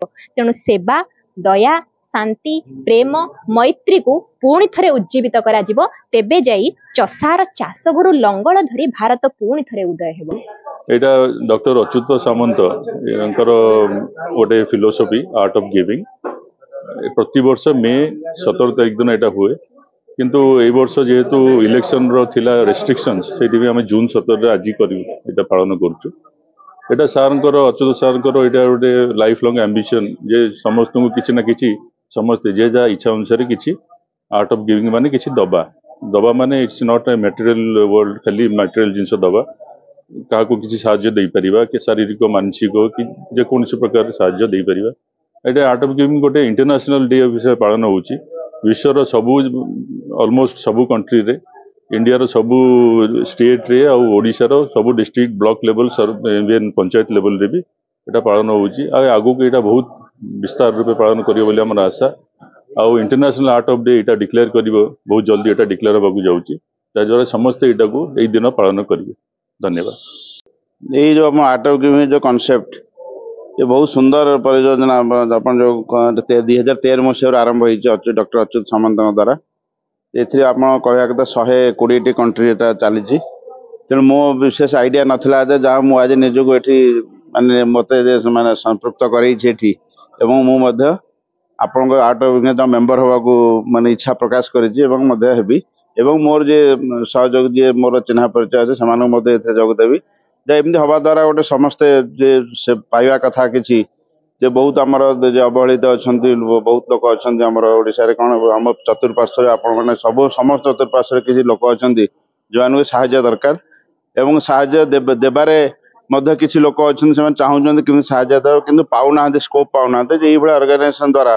तेणु सेवा दया शांति प्रेम मैत्री को पुणी थे उज्जीवित करा तेबे जाई चषार चाषगुरु लंगल धरी भारत पुणी थे उदय हेबो। एटा डॉक्टर अच्युत सामंत गोटे फिलोसफी आर्ट ऑफ गिविंग प्रति वर्ष मे 17 तारिख दिन एटा हुए किंतु ए वर्ष जेहेतु इलेक्शन रो थिला रेस्ट्रिक्शंस सेठी आम जून 17 आज कर पालन करूँ। एटा सारंकर अच्युत सारंकर एटा गोटे लाइफ लॉन्ग एम्बिशन जे समस्त को किसी ना किसी समस्त जे जहाँ इच्छा अनुसार किसी आर्ट ऑफ गिविंग माने किसी दबा दबा माने it's not a material world खाली मटेरियल जिनस दबा क्या किसी साहाय्य दे परिबा कि शारीरिक मानसिक कि जेकोसी प्रकार साहाय्य दे परिबा। एटा आर्ट ऑफ गिविंग गोटे इंटरनेशनल डे विषय पालन होची विश्वर सबू ऑलमोस्ट सबू कंट्री रे इंडिया रो सबू स्टेट रे और ओडिशा रो सबू district block level panchayat level रे भी एटा पालन होची आगु को एटा बहुत विस्तार रूपे पालन करियो बोली हमर आशा आउ international art of day Etah declare करिवो बहुत जल्दी एटा डिक्लेयर होबाकू जाउची ताद्वारा समस्त एटा को एई दिन पालन करिवे। धन्यवाद। ये जो हम आर्ट ऑफ गिविंग जो कॉन्सेप्ट ये बहुत सुंदर परियोजना अपन जो 2013 मसीह आरंभ होती डॉक्टर अच्युत सामंत द्वारा एथि आप कहवा कथा 120 कंट्री चली तेणु मो विशेष आइडिया नाला जहाँ मुझे निजक ये मानने मत मानने संपृक्त करें आपण आर्ट ऑफ मेंबर होगा मानने इच्छा प्रकाश करी मोर जे सहयोग जी मोर चिन्ह परिचय अच्छे से जोगदेवी एमती हवा द्वारा गोटे समस्ते जे पाइबा कथा कि जे बहुत आमर अवहेलित अच्छा बहुत लोक अच्छा ओडिशा कौन आम चतुर्पार्श्व आपण मैंने सब समस्त चतुर्पार्श्व किसी लोक अच्छा जो मान साहाय्य दरकार एवं साहाय्य देबारे किसी लोक अच्छा चाहूँ कि साहाय्य देव कि पाऊना स्कोप पाऊना ये ऑर्गेनाइजेशन द्वारा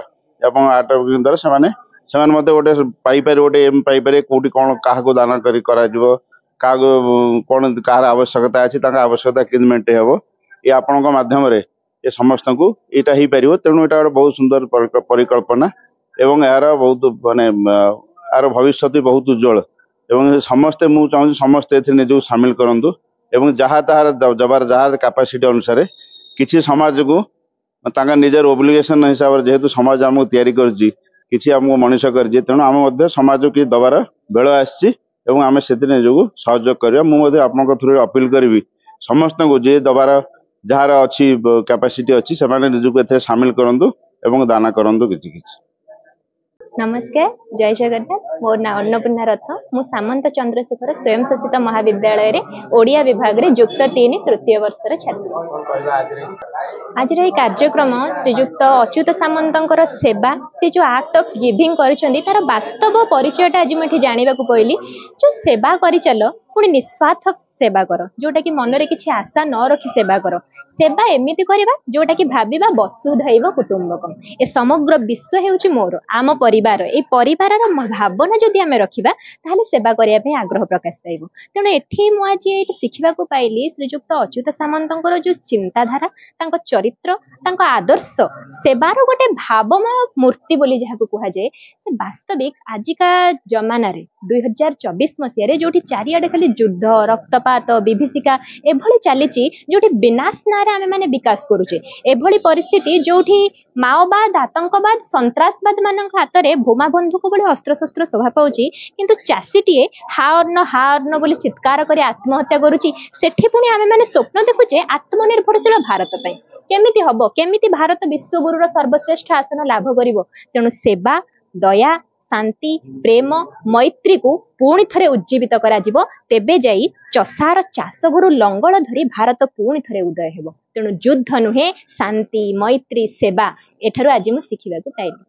आर्ट ऑफ गिविंग द्वारा से गोटे पाइपर गोटे एम पाइपर कौटी कौन क्या दान करा क्या कौन कहार आवश्यकता अच्छी आवश्यकता कि मेटे हे ये आपण मध्यम ये समस्त को यहाँ हो पार तेणु यहाँ बहुत सुंदर परिकल्पना एवं यार बहुत मानने यार भविष्य बहुत उज्जवल एवं समस्ते मुझे चाहूँ समस्ते निजक सामिल करूँ एवं जहाँ तार जबार जहाँ कैपेसिटी अनुसार किसी समाज को निजर ओब्लिगेशन हिसाब से जेहेतु समाज आमको तैयारी किसी आमको मनीष कर तेणु आम समाज की दबार बेल आसी आम से निजक सहयोग करवा मुझे आप थ्रू अपील करी समस्त को जे दबार जार अच्छी कैपेसिटी अच्छी से निजक सामिल करूँ एवं दाना करूँ किसी। नमस्कार जय जगन्नाथ मोर ना अन्नपूर्णा रथ मु सामंत चंद्रशेखर स्वयं शासित महाविद्यालय रे ओडिया विभाग रे युक्त 3 तृतीय वर्षर छात्र। आज ये कार्यक्रम श्रीयुक्त अच्युत सामंतर सेवा से जो आक्ट ऑफ गिविंग करिसेंती तार वास्तव परिचय आज मुझे जानवा पइली जो सेवा करी चल पुणी निस्वार्थ सेवा कर जोटा कि मन रे किछि आशा न रखी सेवा कर सेवा एमिति करबा जोटा कि भाबिबा वसुधैव कुटुंबकम ए समग्र विश्व हेउछि मोर आम परिवार ए परिवार भावना जदि आमे रखिबा ताहले सेवा करिया पे आग्रह प्रकाश पाइबो। तेणु एठी मु आज एठी सिखिबा को पाइली श्रीयुक्त अच्युत सामंतकर जो चिंताधारा तांको चरित्र तांको आदर्श सेवार गोटे भावमय मूर्ति बोली जहाको कुहा जाय से वास्तविक आजिका जमाना रे 2024 मसिया रे जोठी चारियाडे खाली युद्ध रक्तपात विभीषिका एभली चली जोठी विनाश नारे आमे माने विकास करूचे एभली परिस्थिति जोठी माओवाद आतंकवाद सन्त्रासवाद मानक हाथ में भूमा बंधुक भली अस्त्र शस्त्र शोभा पाउची किंतु चाषीटीए हार्न बोली चित्कार कर आत्महत्या करुची सेठी पुणी आमे माने स्वप्न देखुचे आत्मनिर्भरशील भारत पई केमिति हबो केमिति भारत विश्वगुरुर सर्वश्रेष्ठ आसन लाभ करिवो। तेणु सेवा दया शांति प्रेम मैत्री को पुणी थे उज्जीवित करा तेबे जाई चषार चाषगुरु लंगल धरी भारत पुणी थे उदय हेबो। तेणु युद्ध नुहे शांति मैत्री सेवा एठारु आज मु शिखिबा को पाइली।